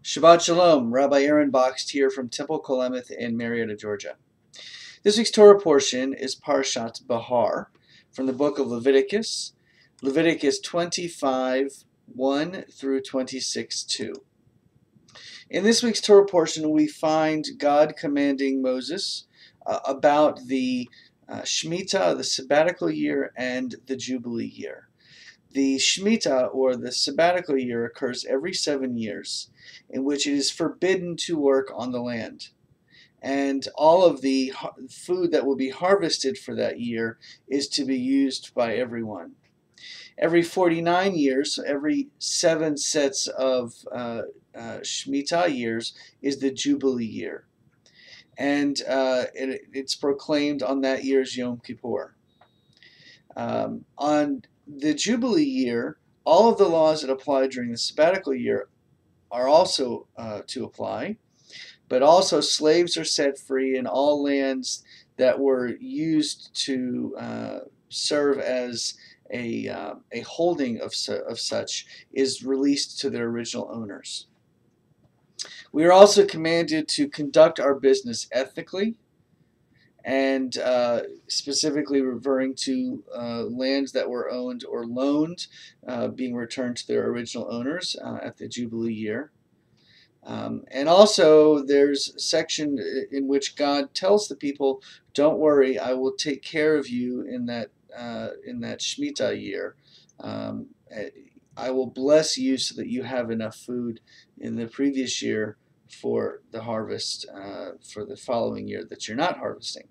Shabbat Shalom, Rabbi Aaron Boxt here from Temple Kolemeth in Marietta, Georgia. This week's Torah portion is Parashat Behar from the book of Leviticus, Leviticus 25, 1 through 26, 2. In this week's Torah portion, we find God commanding Moses about the Shemitah, the sabbatical year, and the Jubilee year. The Shemitah, or the sabbatical year, occurs every 7 years, in which it is forbidden to work on the land. And all of the food that will be harvested for that year is to be used by everyone. Every 49 years, so every 7 sets of Shemitah years, is the Jubilee year. And it's proclaimed on that year's Yom Kippur. On the Jubilee year, all of the laws that apply during the sabbatical year are also to apply, but also slaves are set free, and all lands that were used to serve as a holding of such is released to their original owners. We are also commanded to conduct our business ethically, and specifically referring to lands that were owned or loaned being returned to their original owners at the Jubilee year. And also there's a section in which God tells the people, don't worry, I will take care of you in that Shemitah year. I will bless you so that you have enough food in the previous year for the harvest for the following year that you're not harvesting.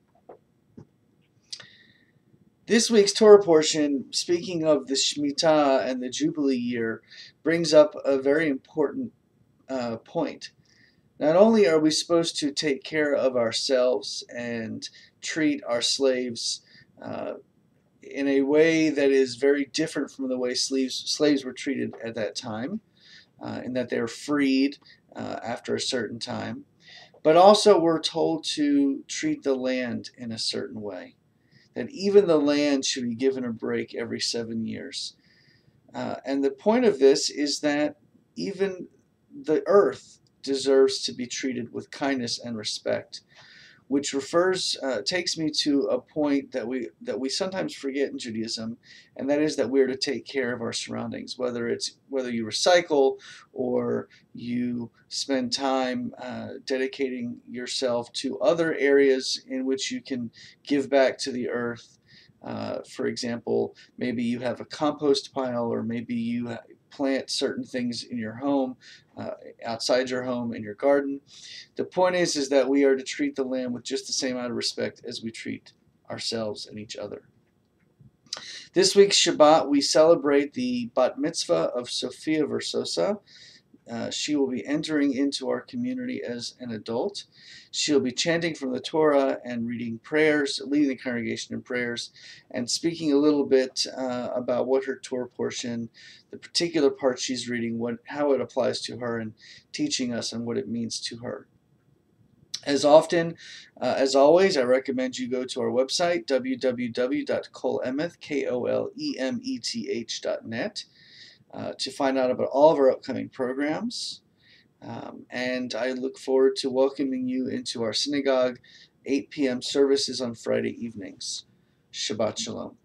This week's Torah portion, speaking of the Shemitah and the Jubilee year, brings up a very important point. Not only are we supposed to take care of ourselves and treat our slaves in a way that is very different from the way slaves were treated at that time, in that they're freed after a certain time, but also we're told to treat the land in a certain way. That even the land should be given a break every 7 years. And the point of this is that even the earth deserves to be treated with kindness and respect, which takes me to a point that we sometimes forget in Judaism, and that is that we're to take care of our surroundings, whether you recycle or you spend time dedicating yourself to other areas in which you can give back to the earth. For example, maybe you have a compost pile, or maybe you plant certain things in your home, outside your home, in your garden. The point is that we are to treat the land with just the same amount of respect as we treat ourselves and each other. This week's Shabbat, we celebrate the bat mitzvah of Sophia Versosa. She will be entering into our community as an adult. She'll be chanting from the Torah and reading prayers, leading the congregation in prayers, and speaking a little bit about what her Torah portion, the particular part she's reading, how it applies to her, and teaching us on what it means to her. As always, I recommend you go to our website, www.kolemeth.net, to find out about all of our upcoming programs. And I look forward to welcoming you into our synagogue 8 p.m. services on Friday evenings. Shabbat Shalom.